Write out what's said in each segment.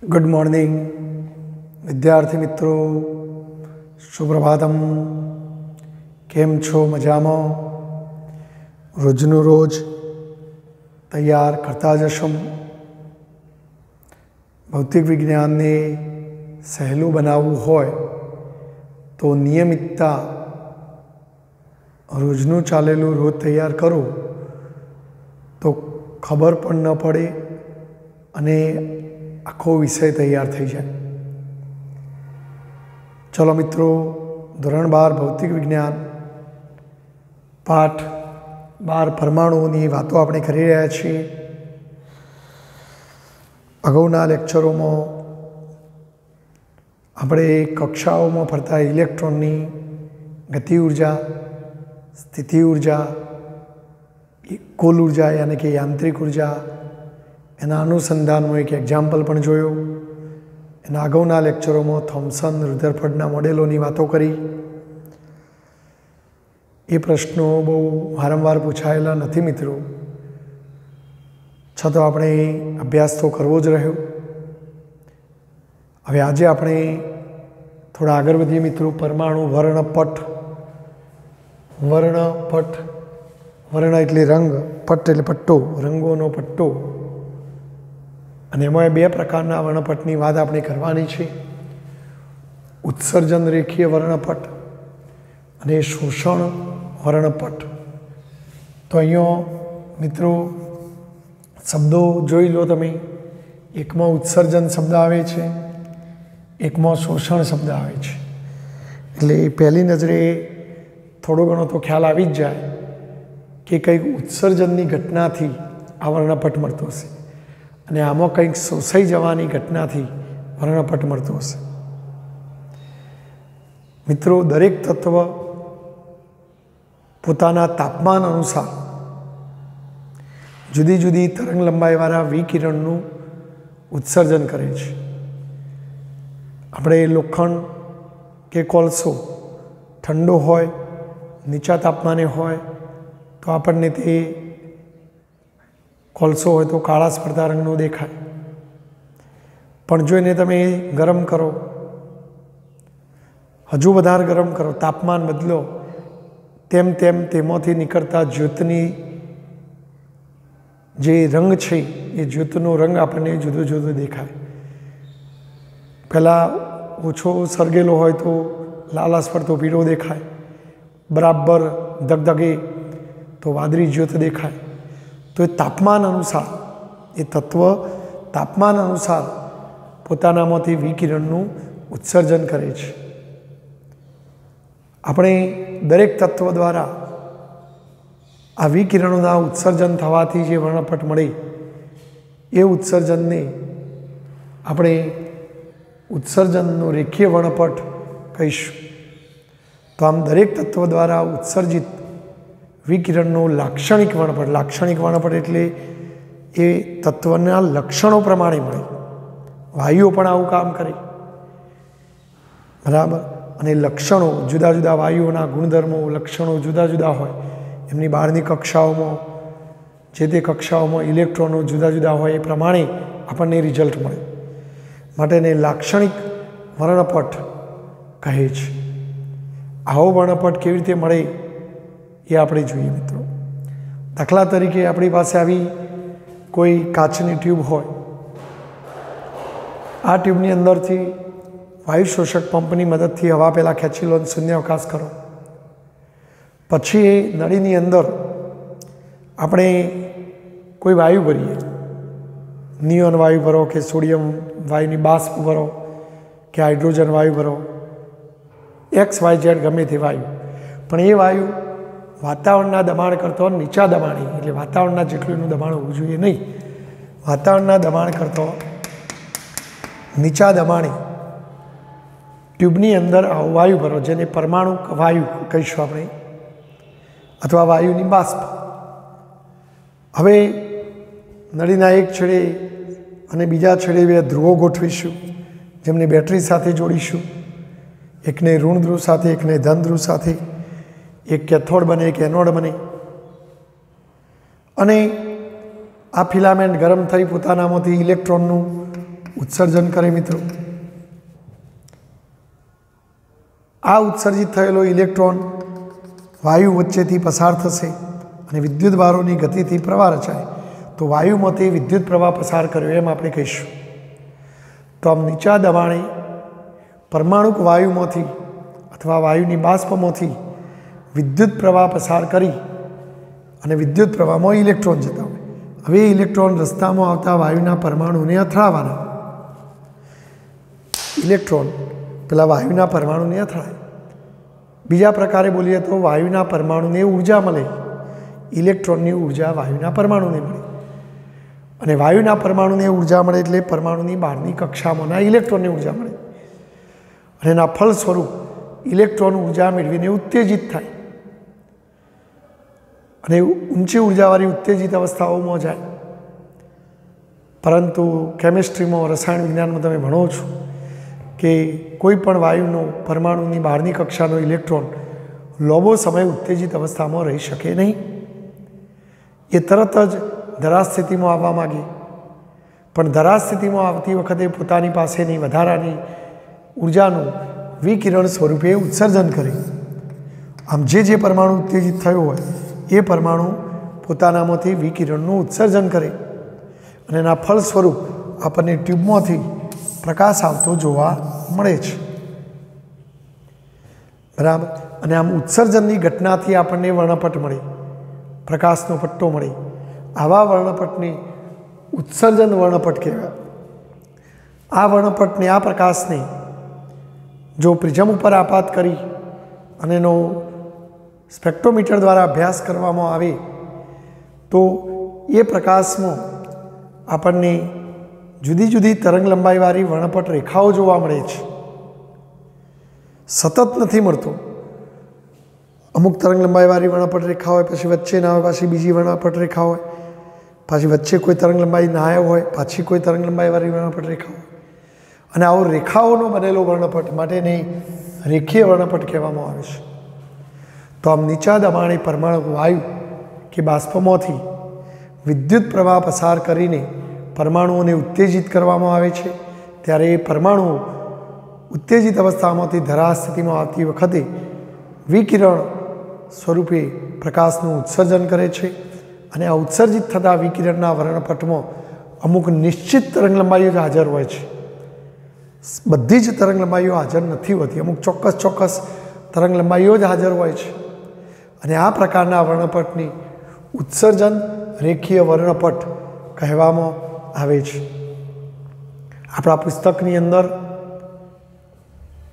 Good morning विद्यार्थी मित्रों, सुप्रभातम। केम छो मजामा? रोजनु रोज तैयार करता जशो। भौतिक विज्ञान ने सहेलू बनावू होय तो नियमितता रोजनु चालेलू रोज तैयार करो तो खबर पण न पड़े अने आखो विषय तैयार थी जाए। चलो मित्रों, धोरण 12 भौतिक विज्ञान पाठ 12 परमाणुओनी वातो आपणे करी रह्या छीए। अगाउना लेक्चरों में આપણે કક્ષાઓમાં ફરતા ઇલેક્ટ્રોનની ગતિ ઊર્જા, સ્થિતિ ઊર્જા, કુલ ઊર્જા यानी कि યાંત્રિક ઊર્જા, એના અનુસંધાનમાં એક એક્ઝામ્પલ પણ જોયો। એના અગાઉના લેક્ચરોમાં થોમ્સન રુધરફર્ડના મોડેલોની વાતો કરી। એ પ્રશ્નો બહુ વારંવાર પૂછાયેલા નથી મિત્રો, છતાં આપણે અભ્યાસ તો કરવો જ રહ્યો। હવે આજે આપણે થોડા આગળ વધીએ મિત્રો। પરમાણુ વર્ણપટ। વર્ણપટ, વર્ણ એટલે રંગ, પટ એટલે પટ્ટો, રંગોનો પટ્ટો। અને એમાં બે પ્રકારના વર્ણપટની વાત આપણે કરવાની છે। ઉત્સર્જન રેખીય વર્ણપટ અને શોષણ વર્ણપટ। તો અહીંયા મિત્રો શબ્દો જોઈ લો તમે। એકમાં ઉત્સર્જન શબ્દ આવે છે, એકમાં શોષણ શબ્દ આવે છે। એટલે પહેલી નજરે થોડો ઘણો તો ખ્યાલ આવી જ જાય કે કંઈક ઉત્સર્જનની ઘટનાથી આ વર્ણપટ મળતો હશે અને આમાં કંઈક શોષાઈ જવાની ઘટનાથી વર્ણપટ મળતો હશે। મિત્રો, દરેક તત્વ પોતાના તાપમાન અનુસાર જુદી જુદી તરંગ લંબાઈવાળા વિકિરણનું ઉત્સર્જન કરે છે। આપણે લોખંડ કે કોલસો ઠંડો હોય, નીચા તાપમાને હોય તો આપણને તે કોલસો હોય તો કાળા સ્પર્ધા રંગનો દેખાય, પણ જો એને તમે ગરમ કરો, હજુ વધારે ગરમ કરો, તાપમાન બદલો, તેમ તેમ તેમાંથી નીકળતા જ્યોતની જે રંગ છે એ જ્યોતનો રંગ આપણને જુદો જુદો દેખાય। પહેલાં ઓછો સળગેલો હોય તો લાલાશ પડતો પીળો દેખાય, બરાબર ધગધગે તો વાદળી જ્યોત દેખાય। તો એ તાપમાન અનુસાર, એ તત્વ તાપમાન અનુસાર પોતાનામાંથી વિકિરણનું ઉત્સર્જન કરે છે। આપણે દરેક તત્વ દ્વારા આ વિકિરણોના ઉત્સર્જન થવાથી જે વર્ણપટ મળે એ ઉત્સર્જનને આપણે ઉત્સર્જનનો રેખીય વર્ણપટ કહીશું। તો આમ દરેક તત્વ દ્વારા ઉત્સર્જિત વિકિરણનો લાક્ષણિક વર્ણપટ, લાક્ષણિક વર્ણપટ એટલે એ તત્વના લક્ષણો પ્રમાણે મળે। વાયુઓ પણ આવું કામ કરે, બરાબર। અને લક્ષણો જુદા જુદા વાયુઓના ગુણધર્મો, લક્ષણો જુદા જુદા હોય, એમની બહારની કક્ષાઓમાં, જે તે કક્ષાઓમાં ઇલેક્ટ્રોનો જુદા જુદા હોય એ પ્રમાણે આપણને રિઝલ્ટ મળે, માટે એને લાક્ષણિક વર્ણપટ કહે છે। આવો વર્ણપટ કેવી રીતે મળે એ આપણે જોઈએ મિત્રો। દાખલા તરીકે આપણી પાસે આવી કોઈ કાચની ટ્યુબ હોય, આ ટ્યુબની અંદરથી વાયુ શોષક પંપની મદદથી હવા પહેલાં ખેંચી લો, શૂન્યાવકાશ કરો, પછી એ નળીની અંદર આપણે કોઈ વાયુ ભરીએ, નિયોન વાયુ ભરો કે સોડિયમ વાયુની બાષ્પ ભરો કે હાઇડ્રોજન વાયુ ભરો, XYZ ગમે તે વાયુ, પણ એ વાયુ વાતાવરણના દબાણ કરતો નીચા દબાણે, એટલે વાતાવરણના જેટલું એનું દબાણ હોવું જોઈએ નહીં, વાતાવરણના દબાણ કરતો નીચા દબાણે ટ્યુબની અંદર આવો વાયુ ભરો, જેને પરમાણુ વાયુ કહીશું આપણે, અથવા વાયુની બાષ્પ। હવે નળીના એક છેડે અને બીજા છેડે બે ધ્રુવો ગોઠવીશું, જેમને બેટરી સાથે જોડીશું, એકને ઋણ ધ્રુવ સાથે, એકને ધન ધ્રુવ સાથે, એક કેથોડ બને, એક એનોડ બને। અને આ ફિલામેન્ટ ગરમ થઈ પોતાનામાંથી ઇલેક્ટ્રોનનું ઉત્સર્જન કરે મિત્રો। આ ઉત્સર્જિત થયેલો ઇલેક્ટ્રોન વાયુ વચ્ચેથી પસાર થશે અને વિદ્યુત ભારોની ગતિથી પ્રવાહ રચાય તો વાયુમાંથી વિદ્યુત પ્રવાહ પસાર કર્યો એમ આપણે કહીશું। તો આમ નીચા દબાણે પરમાણુક વાયુમાંથી અથવા વાયુની બાષ્પમાંથી વિદ્યુત પ્રવાહ પસાર કરી અને વિદ્યુત પ્રવાહમાં ઇલેક્ટ્રોન જતા હોય। હવે ઇલેક્ટ્રોન રસ્તામાં આવતા વાયુના પરમાણુને અથડાવવાના। ઇલેક્ટ્રોન પેલા વાયુના પરમાણુને અથડાય। બીજા પ્રકારે બોલીએ તો વાયુના પરમાણુને ઉર્જા મળે, ઇલેક્ટ્રોનની ઉર્જા વાયુના પરમાણુને મળે અને વાયુના પરમાણુને ઉર્જા મળે એટલે પરમાણુની બહારની કક્ષામાંના ઇલેક્ટ્રોનની ઉર્જા મળે અને એના ફળ સ્વરૂપ ઇલેક્ટ્રોન ઉર્જા મેળવીને ઉત્તેજિત થાય અને ઊંચી ઉર્જાવાળી ઉત્તેજિત અવસ્થાઓમાં જાય। પરંતુ કેમિસ્ટ્રીમાં, રસાયણ વિજ્ઞાનમાં તમે ભણો છો કે કોઈ પણ વાયુનો પરમાણુની બહારની કક્ષાનો ઇલેક્ટ્રોન લાંબો સમય ઉત્તેજિત અવસ્થામાં રહી શકે નહીં। એ તરત જ ધરા સ્થિતિમાં આવવા માગે, પણ ધરા સ્થિતિમાં આવતી વખતે પોતાની પાસેની વધારાની ઉર્જાનું વિકિરણ સ્વરૂપે ઉત્સર્જન કરે। આમ જે પરમાણુ ઉત્તેજિત થયો હોય એ પરમાણુ પોતાનામાંથી વિકિરણનું ઉત્સર્જન કરે અને એના ફળ સ્વરૂપ આપણને ટ્યુબમાંથી પ્રકાશ આવતો જોવા મળે છે, બરાબર। અને આમ ઉત્સર્જનની ઘટનાથી આપણને વર્ણપટ મળે, પ્રકાશનો પટ્ટો મળે। આવા વર્ણપટને ઉત્સર્જન વર્ણપટ કહેવાય। આ વર્ણપટને, આ પ્રકાશને જો પ્રિઝમ ઉપર આપાત કરી અને એનો સ્પેક્ટ્રોમીટર દ્વારા અભ્યાસ કરવામાં આવે તો એ પ્રકાશમાં આપણને જુદી જુદી તરંગ લંબાઈવાળી વર્ણપટ રેખાઓ જોવા મળે છે। સતત નથી મળતો, અમુક તરંગ લંબાઈવાળી વર્ણપટ રેખા હોય, પછી વચ્ચે ના હોય, પાછી બીજી વર્ણપટ રેખા હોય, પાછી વચ્ચે કોઈ તરંગ લંબાઈ ના હોય, પાછી કોઈ તરંગ લંબાઈવાળી વર્ણપટ રેખા હોય અને આવો રેખાઓનો બનેલો વર્ણપટ માટેને રેખીય વર્ણપટ કહેવામાં આવે છે। તો આમ નીચા દબાણે પરમાણુ વાયુ કે બાષ્પમાંથી વિદ્યુત પ્રવાહ પસાર કરીને પરમાણુઓને ઉત્તેજિત કરવામાં આવે છે। ત્યારે એ પરમાણુઓ ઉત્તેજિત અવસ્થામાંથી ધરા સ્થિતિમાં આવતી વખતે વિકિરણ સ્વરૂપે પ્રકાશનું ઉત્સર્જન કરે છે અને આ ઉત્સર્જિત થતા વિકિરણના વર્ણપટમાં અમુક નિશ્ચિત તરંગ લંબાઈઓ જ હાજર હોય છે। બધી જ તરંગ લંબાઈઓ હાજર નથી હોતી, અમુક ચોક્કસ તરંગ લંબાઈઓ જ હાજર હોય છે અને આ પ્રકારના વર્ણપટની ઉત્સર્જન રેખીય વર્ણપટ કહેવામાં આવે છે। આપણા પુસ્તકની અંદર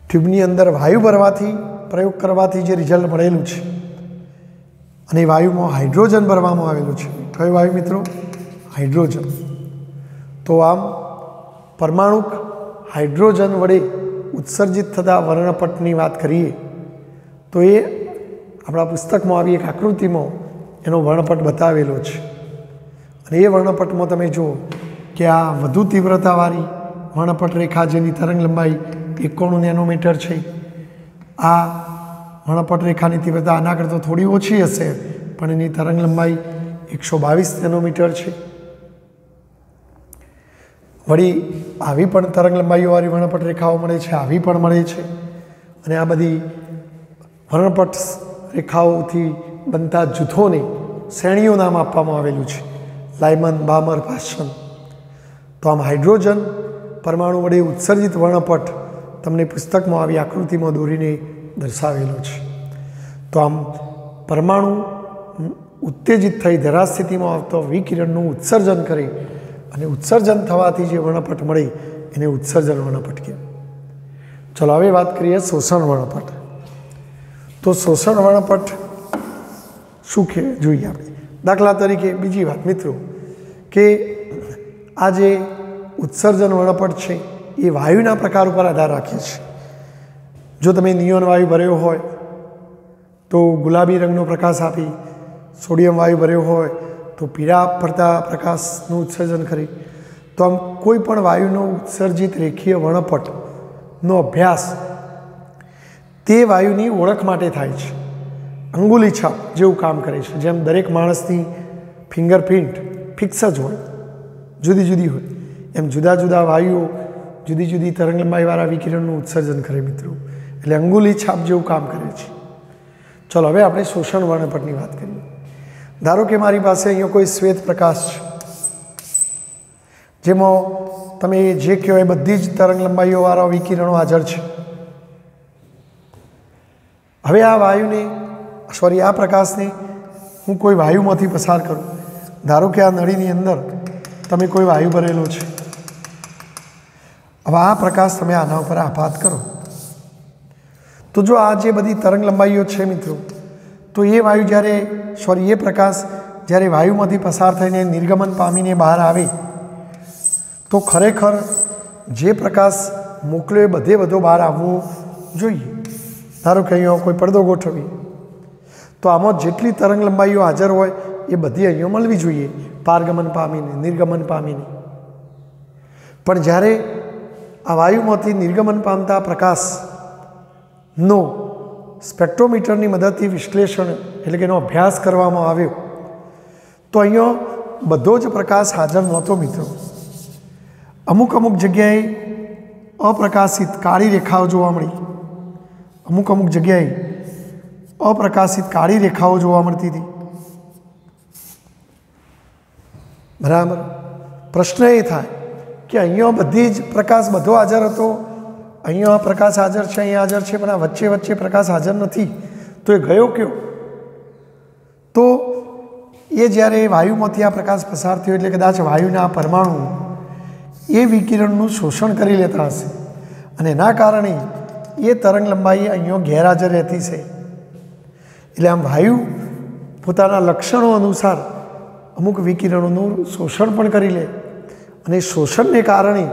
ટ્યુબની અંદર વાયુ ભરવાથી, પ્રયોગ કરવાથી જે રિઝલ્ટ મળેલું છે અને વાયુમાં હાઇડ્રોજન ભરવામાં આવેલું છે। કયું વાયુ મિત્રો? હાઇડ્રોજન। તો આમ પરમાણુક હાઇડ્રોજન વડે ઉત્સર્જિત થતા વર્ણપટની વાત કરીએ તો એ આપણા પુસ્તકમાં આવી એક આકૃતિમાં એનો વર્ણપટ બતાવેલો છે અને એ વર્ણપટમાં તમે જુઓ કે આ વધુ તીવ્રતાવાળી વર્ણપટ રેખા જેની તરંગ લંબાઈ 91 નેનોમીટર છે। આ વર્ણપટ રેખાની તીવ્રતા આના કરતાં થોડી ઓછી હશે પણ એની તરંગ લંબાઈ 122 નેનોમીટર છે। વળી આવી પણ તરંગ લંબાઈઓવાળી વર્ણપટ રેખાઓ મળે છે, આવી પણ મળે છે અને આ બધી વર્ણપટ રેખાઓથી બનતા જૂથોને શ્રેણીઓ નામ આપવામાં આવેલું છે, લાયમન, બામર, પાસ્ચન। તો આમ હાઇડ્રોજન પરમાણુ વડે ઉત્સર્જિત વર્ણપટ તમને પુસ્તકમાં આવી આકૃતિમાં દોરીને દર્શાવેલો છે। તો આમ પરમાણુ ઉત્તેજિત થઈ ધરા સ્થિતિમાં આવતો વિકિરણનું ઉત્સર્જન કરે અને ઉત્સર્જન થવાથી જે વર્ણપટ મળે એને ઉત્સર્જન વર્ણપટ કહેવાય। ચલો હવે વાત કરીએ શોષણ વર્ણપટ। તો શોષણ વર્ણપટ શું કે જોઈએ આપણે। દાખલા તરીકે બીજી વાત મિત્રો કે આ જે ઉત્સર્જન વર્ણપટ છે એ વાયુના પ્રકાર ઉપર આધાર રાખે છે। જો તમે નિયોન વાયુ ભર્યો હોય તો ગુલાબી રંગનો પ્રકાશ આપી, સોડિયમ વાયુ ભર્યો હોય તો પીળા પડતા પ્રકાશનું ઉત્સર્જન કરે। તો આમ કોઈ પણ વાયુનો ઉત્સર્જિત રેખીય વર્ણપટનો અભ્યાસ તે વાયુની ઓળખ માટે થાય છે। અંગુલી છાપ જેવું કામ કરે છે। જેમ દરેક માણસની ફિંગરપ્રિન્ટ ફિક્સ જ હોય, જુદી જુદી હોય, એમ જુદા જુદા વાયુઓ જુદી જુદી તરંગ લંબાઈવાળા વિકિરણનું ઉત્સર્જન કરે મિત્રો, એટલે અંગુલી છાપ જેવું કામ કરે છે. ચલો હવે આપણે શોષણ વર્ણપટની વાત કરીએ. ધારો કે મારી પાસે અહીંયા કોઈ શ્વેત પ્રકાશ છે, જેમાં તમે જે કહો એ બધી જ તરંગ લંબાઈઓવાળા વિકિરણો હાજર છે. હવે આ વાયુને આ પ્રકાશને હું કોઈ વાયુમાંથી પસાર કરું. ધારો કે આ નળીની અંદર તમે કોઈ વાયુ ભરેલો છે. હવે આ પ્રકાશ તમે આના ઉપર આપાત કરો તો જો આ જે બધી તરંગ લંબાઈઓ છે મિત્રો, તો એ વાયુ જ્યારે એ પ્રકાશ જ્યારે વાયુમાંથી પસાર થઈને નિર્ગમન પામીને બહાર આવે તો ખરેખર જે પ્રકાશ મોકલ્યો એ બધો બહાર આવવો જોઈએ. ધારો કે અહીંયા કોઈ પડદો ગોઠવીએ તો આમાં જેટલી તરંગ લંબાઈઓ હાજર હોય એ બધી અહીંયા મળવી જોઈએ, પારગમન પામીને નિર્ગમન પામીને. પણ જ્યારે આ વાયુમાંથી નિર્ગમન પામતા પ્રકાશનો સ્પેક્ટ્રોમીટરની મદદથી વિશ્લેષણ એટલે કે એનો અભ્યાસ કરવામાં આવ્યો તો અહીંયા બધો જ પ્રકાશ હાજર નહોતો મિત્રો. અમુક જગ્યાએ અપ્રકાશિત કાળી રેખાઓ જોવા મળી, અમુક જગ્યાએ અપ્રકાશિત કાળી રેખાઓ જોવા મળતી હતી. બરાબર. પ્રશ્ન એ થાય કે અહીંયા બધી જ પ્રકાશ બધો હાજર હતો, અહીંયા પ્રકાશ હાજર છે, અહીંયા હાજર છે, પણ આ વચ્ચે પ્રકાશ હાજર નથી, તો એ ગયો કયો? તો એ જ્યારે વાયુમાંથી આ પ્રકાશ પસાર થયો એટલે કદાચ વાયુના પરમાણુ એ વિકિરણનું શોષણ કરી લેતા હશે અને એના કારણે એ તરંગ લંબાઈ અહીંયા ગેરહાજર રહેતી છે. એટલે આમ વાયુ પોતાના લક્ષણો અનુસાર અમુક વિકિરણોનું શોષણ પણ કરી લે અને શોષણને કારણે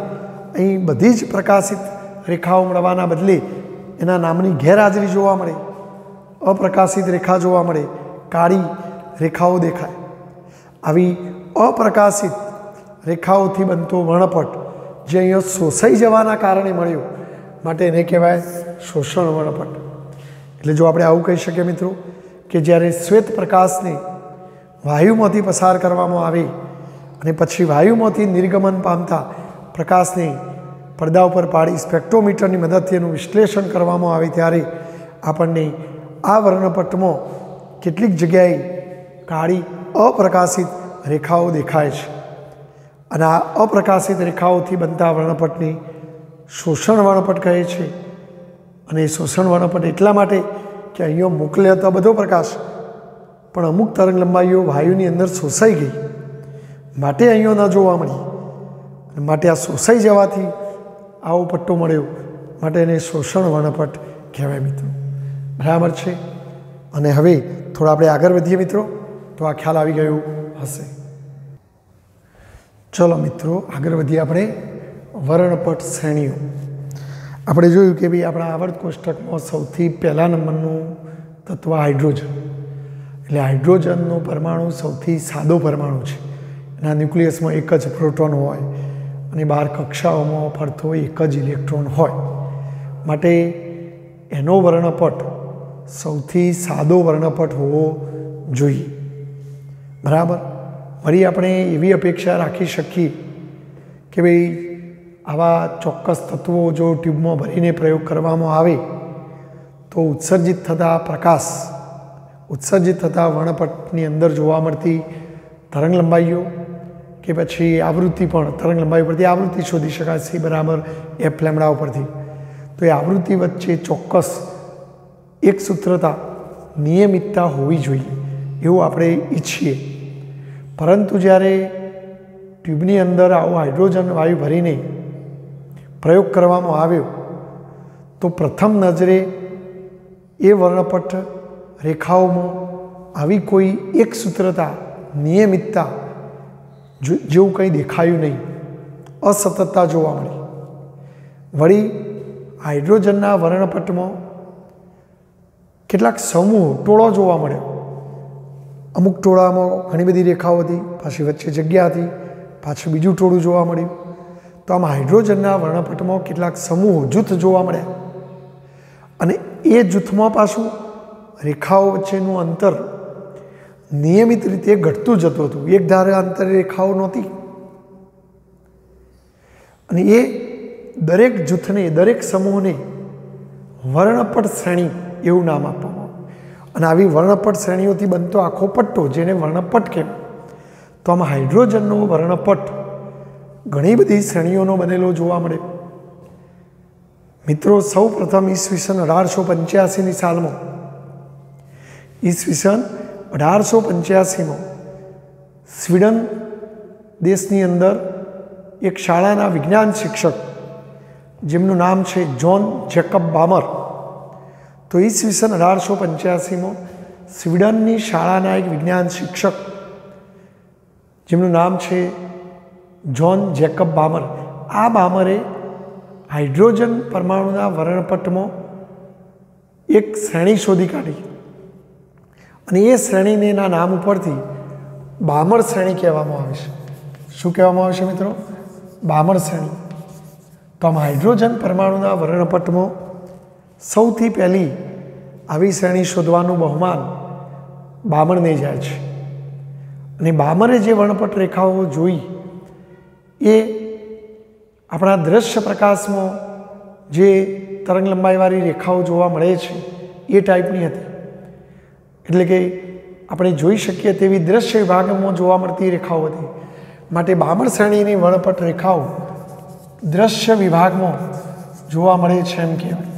અહીં બધી જ પ્રકાશિત રેખાઓ મળવાના બદલે એના નામની ગેરહાજરી જોવા મળે, અપ્રકાશિત રેખા જોવા મળે, કાળી રેખાઓ દેખાય. આવી અપ્રકાશિત રેખાઓથી બનતો વર્ણપટ જે અહીંયા શોષાઈ જવાના કારણે મળ્યો માટે એને કહેવાય શોષણ વર્ણપટ. એટલે જો આપણે આવું કહી શકીએ મિત્રો કે જ્યારે શ્વેત પ્રકાશને વાયુમાંથી પસાર કરવામાં આવે અને પછી વાયુમાંથી નિર્ગમન પામતા પ્રકાશને પડદા ઉપર પાડી સ્પેક્ટ્રોમીટરની મદદથી એનું વિશ્લેષણ કરવામાં આવે ત્યારે આપણને આ વર્ણપટમાં કેટલીક જગ્યાએ કાળી અપ્રકાશિત રેખાઓ દેખાય છે અને આ અપ્રકાશિત રેખાઓથી બનતા વર્ણપટને શોષણ વર્ણપટ કહે છે. અને શોષણ વર્ણપટ એટલા માટે કે અહીંયા મોકલ્યો હતો બધો પ્રકાશ, પણ અમુક તરંગ લંબાઈઓ વાયુની અંદર શોષાઈ ગઈ માટે અહીંયા ન જોવા મળી, માટે આ શોષાઈ જવાથી આવો પટ્ટો મળ્યો માટે એને શોષણ વર્ણપટ કહેવાય મિત્રો. બરાબર છે. અને હવે થોડા આપણે આગળ વધીએ મિત્રો તો આ ખ્યાલ આવી ગયો હશે. ચલો મિત્રો આગળ વધીએ આપણે વર્ણપટ શ્રેણીઓ. આપણે જોયું કે ભાઈ આપણા આવર્ત કોષ્ટકમાં સૌથી પહેલા નંબરનું તત્વ હાઇડ્રોજન. એટલે હાઇડ્રોજનનો પરમાણુ સૌથી સાદો પરમાણુ છે. એના ન્યુક્લિયસમાં એક જ પ્રોટોન હોય અને 12 કક્ષાઓમાં ફરતો એક જ ઇલેક્ટ્રોન હોય માટે એનો વર્ણપટ સૌથી સાદો વર્ણપટ હોવો જોઈએ. બરાબર. વળી આપણે એવી અપેક્ષા રાખી શકીએ કે ભાઈ આવા ચોક્કસ તત્વો જો ટ્યુબમાં ભરીને પ્રયોગ કરવામાં આવે તો ઉત્સર્જિત થતા પ્રકાશ, ઉત્સર્જિત થતા વર્ણપટની અંદર જોવા મળતી તરંગ લંબાઈઓ કે પછી આવૃત્તિ પણ તરંગ લંબાઈ પરથી આવૃત્તિ શોધી શકાય છે બરાબર એફ લેમ્બડા ઉપરથી. તો એ આવૃત્તિ વચ્ચે ચોક્કસ એક સૂત્રતા નિયમિતતા હોવી જોઈએ એવું આપણે ઈચ્છીએ. પરંતુ જ્યારે ટ્યુબની અંદર આવો હાઇડ્રોજન વાયુ ભરીને પ્રયોગ કરવામાં આવ્યો તો પ્રથમ નજરે એ વર્ણપટ રેખાઓમાં આવી કોઈ એક સૂત્રતા નિયમિતતા જેવું કંઈ દેખાયું નહીં, અસતતતા જોવા મળી. વળી હાઇડ્રોજનના વર્ણપટમાં કેટલાક સમૂહ ટોળો જોવા મળ્યો. અમુક ટોળામાં ઘણી બધી રેખાઓ હતી, પાછી વચ્ચે જગ્યા હતી, પાછું બીજું ટોળું જોવા મળ્યું. તો આમ હાઇડ્રોજનના વર્ણપટમાં કેટલાક સમૂહ જૂથ જોવા મળ્યા અને એ જૂથમાં પાછું રેખાઓ વચ્ચેનું અંતર નિયમિત રીતે ઘટતું જતું હતું. એક ધારે અંતરે રેખાઓ નહોતી. અને એ દરેક જૂથને, દરેક સમૂહને વર્ણપટ શ્રેણી એવું નામ આપવામાં આવે. અને આવી વર્ણપટ શ્રેણીઓથી બનતો આખો પટ્ટો, જેને વર્ણપટ કહેવાય. તો આમાં હાઇડ્રોજનનો વર્ણપટ ઘણી બધી શ્રેણીઓનો બનેલો જોવા મળે. મિત્રો, સૌ પ્રથમ ઈસવીસન 1885ની સાલમાં, ઈસવીસન 1885માં સ્વીડન દેશની અંદર એક શાળાના વિજ્ઞાન શિક્ષક, જેમનું નામ છે જ્હોન જેકબ બામર. તો ઈસવીસન 1885માં સ્વીડનની શાળાના એક વિજ્ઞાન શિક્ષક, જેમનું નામ છે જ્હોન જેકબ બામર, આ બામરે હાઇડ્રોજન પરમાણુના વર્ણપટમાં એક શ્રેણી શોધી કાઢી. અને એ શ્રેણીના નામ ઉપરથી બામર શ્રેણી કહેવામાં આવે છે. શું કહેવામાં આવે છે મિત્રો? બામર શ્રેણી. તો આમ હાઇડ્રોજન પરમાણુના વર્ણપટમાં સૌથી પહેલી આવી શ્રેણી શોધવાનું બહુમાન બામરને જાય છે. અને બામરે જે વર્ણપટ રેખાઓ જોઈ એ આપણા દ્રશ્ય પ્રકાશમાં જે તરંગ લંબાઈવાળી રેખાઓ જોવા મળે છે એ ટાઈપની હતી. એટલે કે આપણે જોઈ શકીએ તેવી દ્રશ્ય વિભાગમાં જોવા મળતી રેખાઓ હતી. માટે બામર શ્રેણીની વર્ણપટ રેખાઓ દ્રશ્ય વિભાગમાં જોવા મળે છે એમ કહેવાય.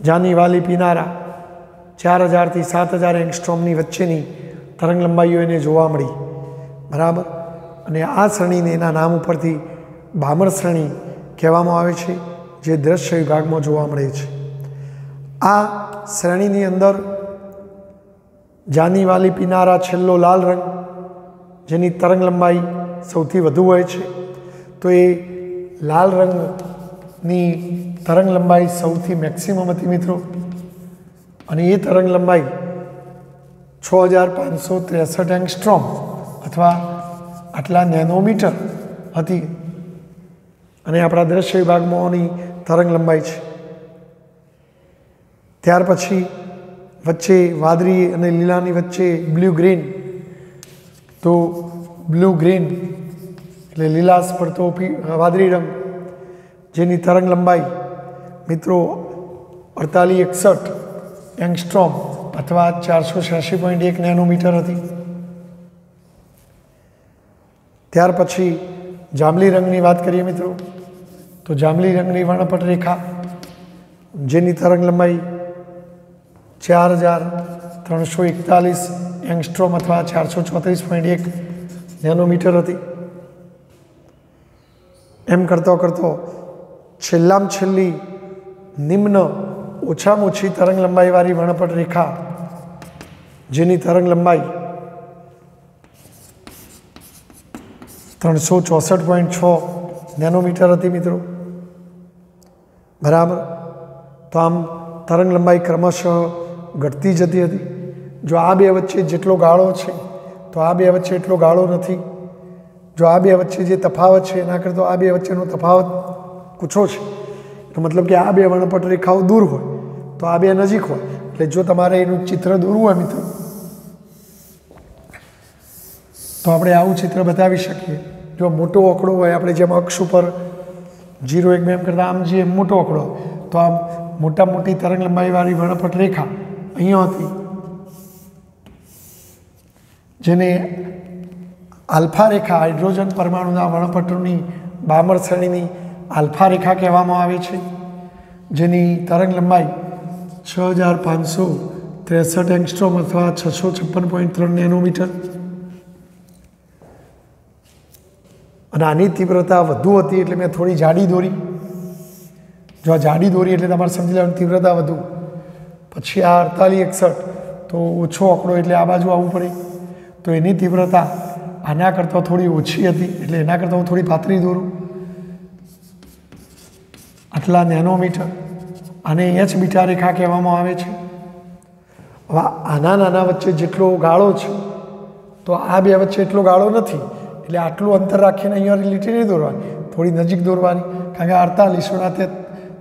જાની વાલી પિનારા 4000 થી 7000 એંગસ્ટ્રોમની વચ્ચેની તરંગ લંબાઈઓ એને જોવા મળી. બરાબર. અને આ શ્રેણીને એના નામ ઉપરથી બામર શ્રેણી કહેવામાં આવે છે, જે દ્રશ્ય વિભાગમાં જોવા મળે છે. આ શ્રેણીની અંદર જાની વાલી પિનારા છેલ્લો લાલ રંગ, જેની તરંગ લંબાઈ સૌથી વધુ હોય છે. તો એ લાલ રંગની તરંગ લંબાઈ સૌથી મેક્સિમમ હતી મિત્રો. અને એ તરંગ લંબાઈ 6563 એંગસ્ટ્રોમ અથવા આટલા નેનોમીટર હતી. અને આપણા દ્રશ્ય વિભાગમાંની તરંગ લંબાઈ છે. ત્યાર પછી વચ્ચે વાદળી અને લીલાની વચ્ચે બ્લુ ગ્રીન. તો બ્લુ ગ્રીન એટલે લીલાશ પડતો વાદળી રંગ, જેની તરંગ લંબાઈ મિત્રો 4861 એંગસ્ટ્રોમ અથવા 486.1 નેનોમીટર હતી. ત્યાર પછી જાંબલી રંગની વાત કરીએ મિત્રો, તો જાંબલી રંગની વર્ણપટ રેખા, જેની તરંગ લંબાઈ 4341 એંગસ્ટ્રોમ અથવા 434.1 નેનોમીટર હતી. એમ કરતો છેલ્લામાં છેલ્લી નિમ્ન ઓછામાં ઓછી તરંગ લંબાઈવાળી વર્ણપટ રેખા, જેની તરંગ લંબાઈ 364.6 નેનોમીટર હતી મિત્રો. બરાબર. તો આમ તરંગ લંબાઈ ક્રમશઃ ઘટતી જતી હતી. જો આ બે વચ્ચે જેટલો ગાળો છે તો આ બે વચ્ચે એટલો ગાળો નથી. જો આ બે વચ્ચે જે તફાવત છે એના કરતાં આ બે વચ્ચેનો તફાવત ઓછો છે. તો મતલબ કે આ બે વર્ણપટ રેખાઓ દૂર હોય તો આ બે નજીક હોય. એટલે જો તમારે એનું ચિત્ર દોરવું હોય મિત્રો, તો આપણે આવું ચિત્ર બતાવી શકીએ. જો મોટો આંકડો હોય, આપણે જેમ અક્ષ ઉપર 0, 1, 2 એમ કરતાં આમ જે મોટો આંકડો, તો આમ મોટી તરંગ લંબાઈવાળી વર્ણપટ રેખા અહીંયા હતી, જેને આલ્ફા રેખા, હાઇડ્રોજન પરમાણુના વર્ણપટોની બામર શ્રેણીની આલ્ફા રેખા કહેવામાં આવે છે, જેની તરંગ લંબાઈ 6563 એંગસ્ટ્રોમ અથવા 656.3 નેનોમીટર. અને આની તીવ્રતા વધુ હતી એટલે મેં થોડી જાડી દોરી. જો આ જાડી દોરી એટલે તમારે સમજી લેવાની તીવ્રતા વધુ. પછી આ 4861 તો ઓછો આંકડો એટલે આ બાજુ આવવું પડે. તો એની તીવ્રતા આના કરતાં થોડી ઓછી હતી એટલે એના કરતાં હું થોડી પાતળી દોરું. આટલા નેનોમીટર. આને H બીટા રેખા કહેવામાં આવે છે. હવે આના નાના વચ્ચે જેટલો ગાળો છે તો આ બે વચ્ચે એટલો ગાળો નથી. એટલે આટલું અંતર રાખીને અહીંયા લીટી નહીં દોરવાની, થોડી નજીક દોરવાની. કારણ કે 48 તે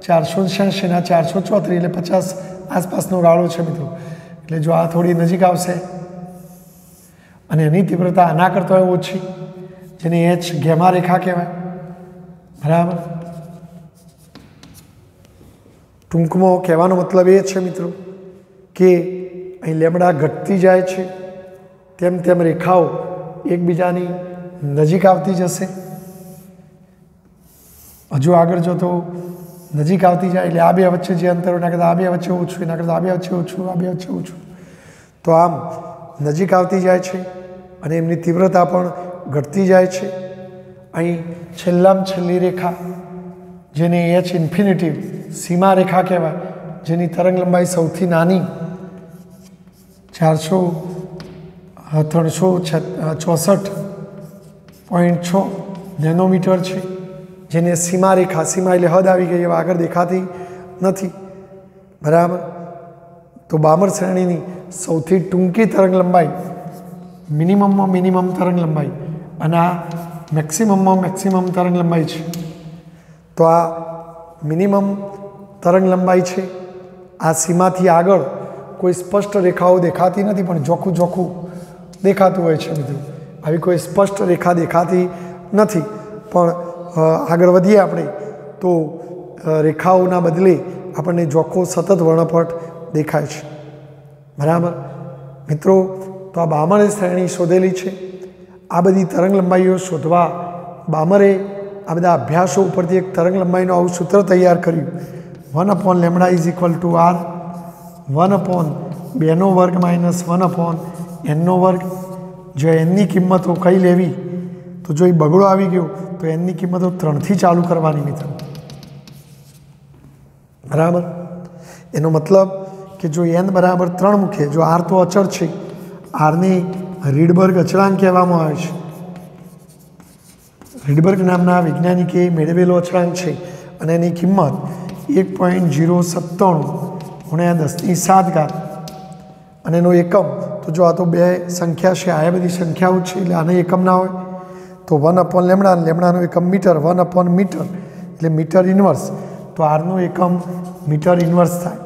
486 ના 434 એટલે 50 આસપાસનો ગાળો છે મિત્રો. એટલે જો આ થોડી નજીક આવશે અને એની તીવ્રતા આના કરતાં ઓછી, જેને એચ ગેમા રેખા કહેવાય, બરાબર। ટૂંકમાં કહેવાનો મતલબ એ છે મિત્રો કે અહીં લેમડા ઘટતી જાય છે, તેમ તેમ રેખાઓ એકબીજાની નજીક આવતી જશે। હજુ આગળ જો તો નજીક આવતી જાય એટલે આ બે વચ્ચે જે અંતર એના કરતાં આ બે વચ્ચે ઓછું, એના કરતાં આ બે વચ્ચે ઓછું, આ બે વચ્ચે ઓછું, તો આમ નજીક આવતી જાય છે અને એમની તીવ્રતા પણ ઘટતી જાય છે। અહીં છેલ્લામાં છેલ્લી રેખા જેને એચ ઇન્ફિનિટિવ સીમા રેખા કહેવાય, જેની તરંગ લંબાઈ સૌથી નાની 364.6 નેનોમીટર છે, જેને સીમા રેખા, સીમા એટલે હદ આવી ગઈ, હવે આગળ દેખાતી નથી, બરાબર। તો બામર શ્રેણીની સૌથી ટૂંકી તરંગ લંબાઈ, મિનિમમમાં મિનિમમ તરંગ લંબાઈ અને આ મેક્સિમમમાં મેક્સિમમ તરંગ લંબાઈ છે। તો આ મિનિમમ તરંગ લંબાઈ છે, આ સીમાથી આગળ કોઈ સ્પષ્ટ રેખાઓ દેખાતી નથી, પણ જોખું જોખું દેખાતું હોય છે મિત્રો। આવી કોઈ સ્પષ્ટ રેખા દેખાતી નથી, પણ આગળ વધીએ આપણે તો રેખાઓના બદલે આપણને જોખો સતત વર્ણપટ દેખાય છે, બરાબર મિત્રો। તો આ બામરે શ્રેણી શોધેલી છે। આ બધી તરંગ લંબાઈઓ શોધવા બામરે આ બધા અભ્યાસો ઉપરથી એક તરંગ લંબાઈનું આવું સૂત્ર તૈયાર કર્યું, 1/λ = r 1/2 માઇનસ 1/n²। જો એનની કિંમતો કઈ લેવી, તો જો એ બગડો આવી ગયો તો એનની કિંમતો 3થી ચાલુ કરવાની મિત્રો, બરાબર। એનો મતલબ કે જો n બરાબર 3 મૂકીએ, જો r તો અચળ છે, આરને રીડબર્ગ અચળાંક કહેવામાં આવે છે। રીડબર્ગ નામના વૈજ્ઞાનિકે મેળવેલો અચળાંક છે અને એની કિંમત 1.097 × 10⁷ અને એનો એકમ, તો જો આ તો બે સંખ્યા છે, આ બધી સંખ્યાઓ છે એટલે આને એકમ ના હોય, તો 1/λ, લેમડાનો એકમ મીટર, 1/મીટર એટલે મીટર ઇન્વર્સ, તો આરનો એકમ મીટર ઇન્વર્સ થાય।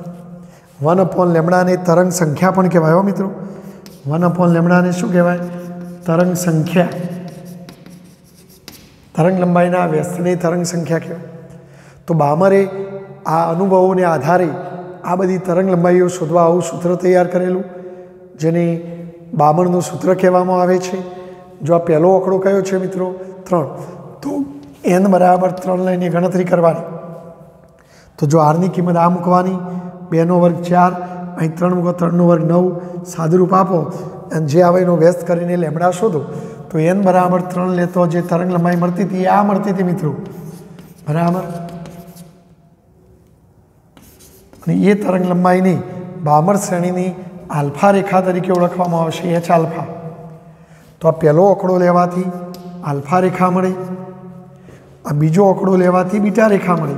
1/λ ને તરંગ સંખ્યા પણ કહેવાય હો મિત્રો, 1/λ ને શું કહેવાય? તરંગ સંખ્યા, તરંગ લંબાઈના વ્યસ્તને તરંગ સંખ્યા કહેવાય। તો બામરે આ અનુભવોને આધારે આ બધી તરંગ લંબાઈઓ શોધવા આવું સૂત્ર તૈયાર કરેલું, જેને બામરનું સૂત્ર કહેવામાં આવે છે। જો આ પહેલો આંકડો કયો છે મિત્રો? 3, તો n બરાબર 3 લઈને ગણતરી કરવાની, તો જો આરની કિંમત આ મૂકવાની, 2² 4, અહીં 3 મૂકો, 3² 9, સાદુરૂપ આપો અને જે આવે એનો વ્યસ્ત કરીને લેમડા શોધો, તો n બરાબર 3 લેતો જે તરંગ લંબાઈ મળતી હતી આ મળતી હતી મિત્રો, બરાબર। અને એ તરંગ લંબાઈની બામર શ્રેણીની આલ્ફા રેખા તરીકે ઓળખવામાં આવશે, એચ આલ્ફા। તો આ પહેલો આંકડો લેવાથી આલ્ફા રેખા મળે, આ બીજો આંકડો લેવાથી બીટા રેખા મળે।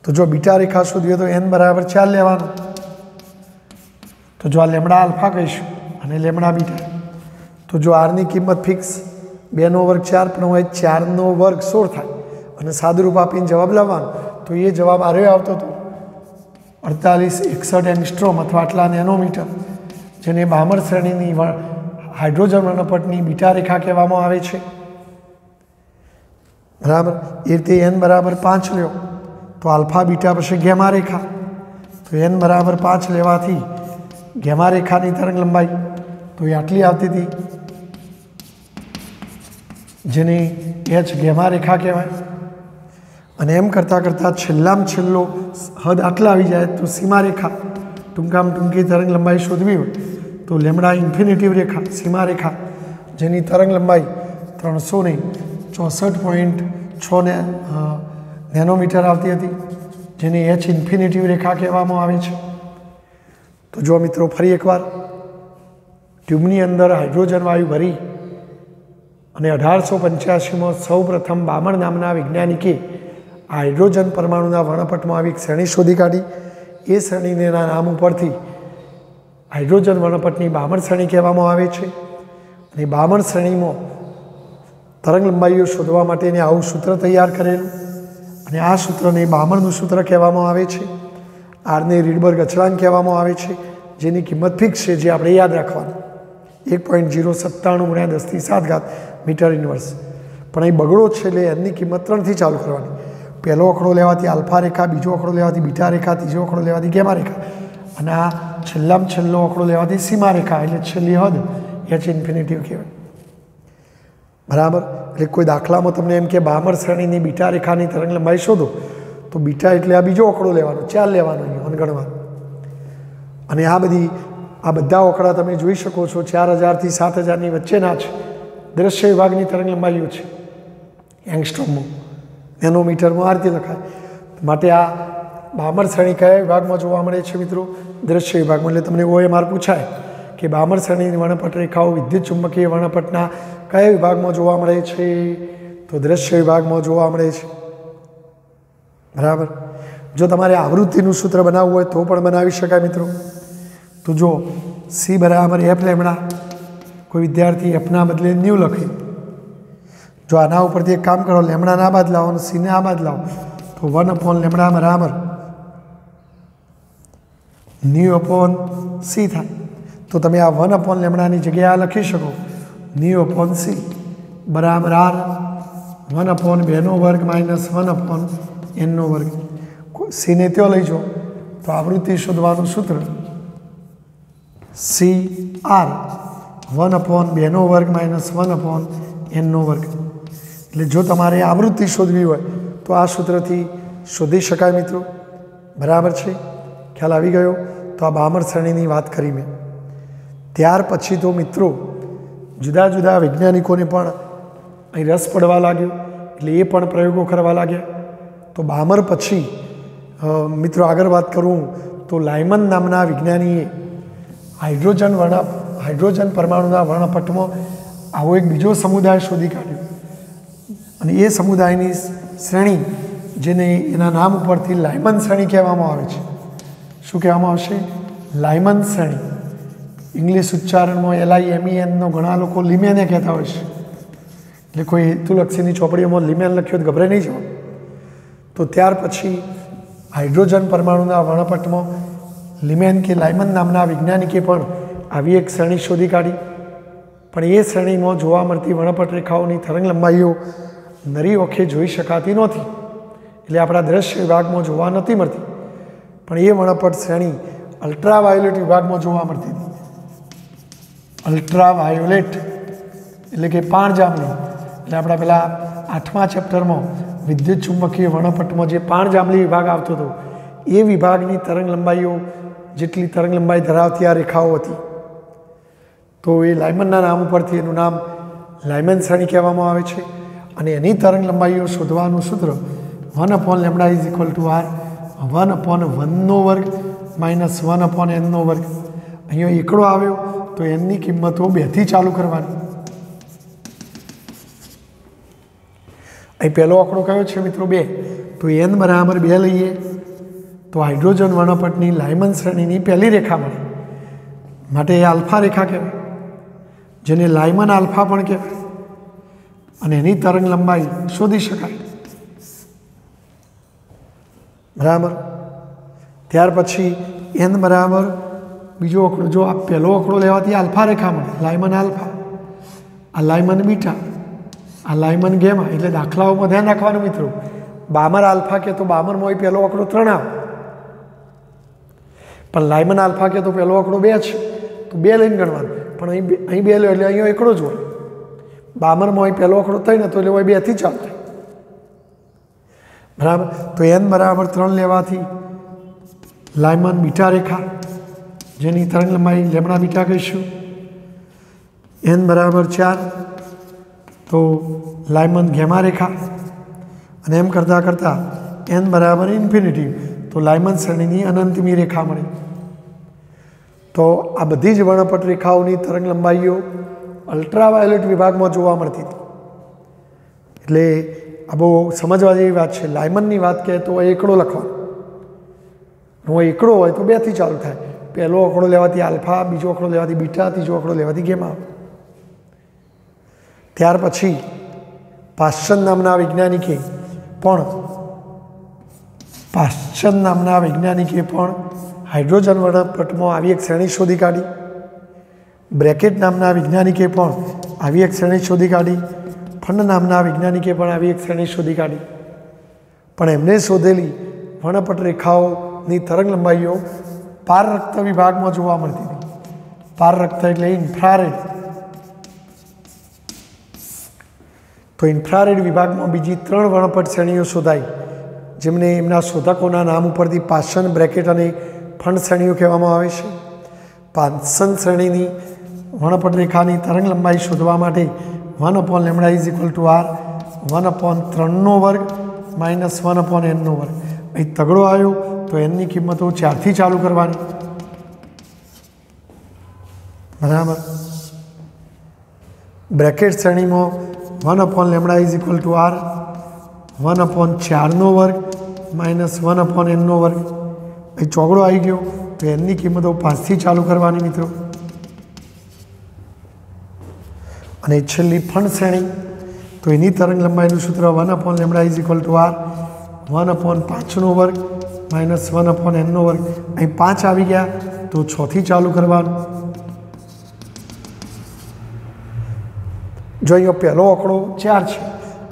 તો જો બીટા રેખા શોધીએ તો n બરાબર 4 લેવાનું, તો જો આ લેમડા આલ્ફા કહીશું અને લેમડા બીટા, તો જો આરની કિંમત ફિક્સ 2² 4, પણ હવે 4² 16 થાય અને સાદુરૂપ આપીને જવાબ લાવવાનો, તો એ જવાબ આરે આવતો હતો 4861 એંગસ્ટ્રોમ અથવા આટલા નેનોમીટર, જેને બામર શ્રેણીની હાઇડ્રોજન વર્ણપટની બીટા રેખા કહેવામાં આવે છે, બરાબર। એ રીતે n બરાબર 5 લ્યો તો આલ્ફા બીટા પછી ગેમા રેખા, તો n બરાબર 5 લેવાથી ગેમા રેખાની તરંગ લંબાઈ તો એ આટલી આવતી હતી, જેને એચ ગેમા રેખા કહેવાય। અને એમ કરતાં કરતાં છેલ્લામાં છેલ્લો હદ આટલા આવી જાય તો સીમા રેખા, ટૂંકામાં ટૂંકી તરંગ લંબાઈ શોધવી હોય તો લેમડા ઇન્ફિનિટિવ રેખા, સીમા રેખા, જેની તરંગ લંબાઈ 364.6 નેનોમીટર આવતી હતી, જેને એચ ઇન્ફિનિટિવ રેખા કહેવામાં આવે છે। તો જો મિત્રો ફરી એકવાર, ટ્યુબની અંદર હાઇડ્રોજન વાયુ ભરી અને 1885માં સૌ પ્રથમ બામર નામના વૈજ્ઞાનિકે હાઇડ્રોજન પરમાણુના વર્ણપટમાં આવી એક શ્રેણી શોધી કાઢી। એ શ્રેણીના નામ ઉપરથી હાઇડ્રોજન વર્ણપટની બામર શ્રેણી કહેવામાં આવે છે। અને બામર શ્રેણીમાં તરંગ લંબાઈઓ શોધવા માટેને આવું સૂત્ર તૈયાર કરેલું, અને આ સૂત્રને બામરનું સૂત્ર કહેવામાં આવે છે। આરને રીડબર્ગ અચળાંક કહેવામાં આવે છે, જેની કિંમત ફિક્સ છે, જે આપણે યાદ રાખવાનું, 1.097 × 10⁷ મીટર ઇન્વર્સ। પણ અહીં બગડો છે એટલે એની કિંમત 3થી ચાલુ કરવાની। પહેલો આંકડો લેવાથી આલ્ફા રેખા, બીજો આંકડો લેવાથી બીટા રેખા, ત્રીજો આંકડો લેવાથી ગેમા રેખા અને આ છેલ્લામાં છેલ્લો આંકડો લેવાથી સીમા રેખા એટલે છેલ્લી હદ h ઇન્ફિનિટી કહેવાય। બરાબર। એટલે કોઈ દાખલામાં તમને એમ કે બામર શ્રેણીની બીટા રેખાની તરંગ લંબાઈ શોધો તો બીટા એટલે આ બીજો આંકડો લેવાનો, 4 લેવાનો અહીંયા અનગણવાનો। અને આ બધા આંકડા તમે જોઈ શકો છો 4000 થી 7000ની વચ્ચેના છે। દ્રશ્ય વિભાગની તરંગ લંબાઈઓ છે એંગસ્ટ્રોમમાં, નેનોમીટરમાં આ રીતે લખાય। માટે આ બામર શ્રેણી કયા વિભાગમાં જોવા મળે છે મિત્રો? દ્રશ્ય વિભાગમાં। એટલે તમને OMR પૂછાય કે બામર શ્રેણીની વર્ણપટ રેખાઓ વિદ્યુત ચુંબકીય વર્ણપટના કયા વિભાગમાં જોવા મળે છે? તો દ્રશ્ય વિભાગમાં જોવા મળે છે। બરાબર। જો તમારે આવૃત્તિનું સૂત્ર બનાવવું હોય તો પણ બનાવી શકાય મિત્રો। તો જો C બરાબર F લેમડા, કોઈ વિદ્યાર્થી Fના બદલે ન્યૂ લખે। જો આના ઉપરથી એક કામ કરો, લેમડાના બાદ લાવો અને C ને આ બાદ લાવો તો 1/લેમડા બરાબર ન્યૂ અપોન C થાય। તો તમે આ 1/લેમડાની જગ્યાએ આ લખી શકો, ન્યૂ અપોન C બરાબર R 1/2 માઇનસ 1/n²। C ને ત્યાં લઈ જાઓ તો આવૃત્તિ શોધવાનું સૂત્ર CR 1/2 માઇનસ 1/n²। એટલે જો તમારે આવૃત્તિ શોધવી હોય તો આ સૂત્રથી શોધી શકાય મિત્રો। બરાબર છે, ખ્યાલ આવી ગયો? તો આ બામર શ્રેણીની વાત કરી મેં। ત્યાર પછી તો મિત્રો જુદા જુદા વૈજ્ઞાનિકોને પણ અહીં રસ પડવા લાગ્યો, એટલે એ પણ પ્રયોગો કરવા લાગ્યા। તો બામર પછી મિત્રો આગળ વાત કરું તો લાયમન નામના વિજ્ઞાનીએ હાઇડ્રોજન પરમાણુના વર્ણપટમાં આવો એક બીજો સમુદાય શોધી કાઢ્યો અને એ સમુદાયની શ્રેણી જેને એના નામ ઉપરથી લાયમન શ્રેણી કહેવામાં આવે છે। શું કહેવામાં આવશે? લાયમન શ્રેણી। ઇંગ્લિશ ઉચ્ચારણમાં LIMEN ઘણા લોકો લિમેને કહેતા હોય છે। એટલે કોઈ હેતુલક્ષીની ચોપડીઓમાં લિમેન લખ્યું તો ગભરાઈ નહીં જવાનું। તો ત્યાર પછી હાઇડ્રોજન પરમાણુના વર્ણપટમાં લિમેન કે લાયમન નામના વૈજ્ઞાનિકે પણ આવી એક શ્રેણી શોધી કાઢી। પણ એ શ્રેણીમાં જોવા મળતી વર્ણપટ રેખાઓની તરંગ લંબાઈઓ નરી ઓખે જોઈ શકાતી નહોતી, એટલે આપણા દ્રશ્ય વિભાગમાં જોવા નહોતી મળતી। પણ એ વર્ણપટ શ્રેણી અલ્ટ્રાવાયોલેટ વિભાગમાં જોવા મળતી હતી। અલ્ટ્રાવાયોલેટ એટલે કે પાણજાંબલી। એટલે આપણા પેલા 8મા ચેપ્ટરમાં વિદ્યુત ચુંબકીય વર્ણપટમાં જે પાણજાંબલી વિભાગ આવતો હતો એ વિભાગની તરંગ લંબાઈઓ જેટલી તરંગ લંબાઈ ધરાવતી આ રેખાઓ હતી। તો એ લાયમનના નામ ઉપરથી એનું નામ લાયમન શ્રેણી કહેવામાં આવે છે। અને એની તરંગ લંબાઈઓ શોધવાનું સૂત્ર 1/લેમડા = R 1/1² માઇનસ 1/n²। અહીંયા એકડો આવ્યો તો એની કિંમતો 2થી ચાલુ કરવાની। અહીં પહેલો આંકડો કયો છે મિત્રો? 2। તો n બરાબર 2 લઈએ તો હાઇડ્રોજન વર્ણપટની લાયમન શ્રેણીની પહેલી રેખા મળે, માટે એ આલ્ફા રેખા કહેવાય, જેને લાયમન આલ્ફા પણ કહેવાય। અને એની તરંગ લંબાઈ શોધી શકાય। બરાબર। ત્યાર પછી n બરાબર બીજો આંકડો, જો આ પહેલો આંકડો લેવાથી આલ્ફા રેખા મળે, લાયમન આલ્ફા, આ લાયમન બીટા, આ લાયમન ગેમા। એટલે દાખલાઓમાં ધ્યાન રાખવાનું મિત્રો, બામર આલ્ફા કે તો બામરમાં પહેલો આંકડો 3 આવે, પણ લાયમન આલ્ફા કે તો પહેલો આંકડો 2 છે તો 2 લઈને ગણવાનું। પણ અહીં 2 લે એટલે અહીંયા એકડો જ હોય। બામરમાં અહીં પહેલો આંકડો 3 હતો એટલે 2થી ચાલુ થાય। બરાબર। તો n બરાબર 3 લેવાથી લાયમન બીટા રેખા, જેની તરંગ લંબાઈ લેમડા બીટા કહીશું, n બરાબર 4 તો લાયમન ગેમા રેખા, અને એમ કરતાં કરતાં n બરાબર ઇન્ફિનિટી તો લાયમન શ્રેણીની અનંતમી રેખા મળી। તો આ બધી જ વર્ણપટ રેખાઓની તરંગ લંબાઈઓ અલ્ટ્રાવાયોલેટ વિભાગમાં જોવા મળતી હતી। એટલે આ બહુ સમજવા જેવી વાત છે। લાયમનની વાત કહે તો એકડો લખવાનો, એકડો હોય તો 2થી ચાલુ થાય। પહેલો આંકડો લેવાથી આલ્ફા, બીજો આંકડો લેવાથી બીટા, ત્રીજો આંકડો લેવાથી ગેમા। ત્યાર પછી પાશ્ચન નામના વૈજ્ઞાનિકે પણ હાઇડ્રોજન વર્ણપટમાં આવી એક શ્રેણી શોધી કાઢી। બ્રેકેટ નામના વૈજ્ઞાનિકે પણ આવી એક શ્રેણી શોધી કાઢી, ફંડ નામના વૈજ્ઞાનિકે પણ આવી એક શ્રેણી શોધી કાઢી, પણ એમને શોધેલી વર્ણપટ રેખાઓની તરંગ લંબાઈઓ પારરક્ત વિભાગમાં જોવા મળતી હતી. પારરક્ત એટલે ઇન્ફ્રારેડ. તો ઇન્ફ્રારેડ વિભાગમાં બીજી 3 વર્ણપટ શ્રેણીઓ શોધાઈ, જેમને એમના શોધકોના નામ ઉપરથી પાસન, બ્રેકેટ અને ફંડ શ્રેણીઓ કહેવામાં આવે છે. પાસન શ્રેણીની વર્ણપટ રેખાની તરંગ લંબાઈ શોધવા માટે 1/λ = r 1/3² - 1/n². અહીં તગડો આવ્યો તો એનની કિંમતો 4થી ચાલુ કરવાની. બરાબર. બ્રેકેટ શ્રેણીમાં 1/λ = r 1/4² - 1/n². અહીં ચોગડો આવી ગયો તો એનની કિંમતો 5થી ચાલુ કરવાની મિત્રો. અને છેલ્લી ફંડ શ્રેણી, તો એની તરંગ લંબાઈનું સૂત્ર 1/λ = r 1/5² - 1/n². અહીં 5 આવી ગયા તો 6થી ચાલુ કરવાનું. જો અહીંયા પહેલો આંકડો 4 છે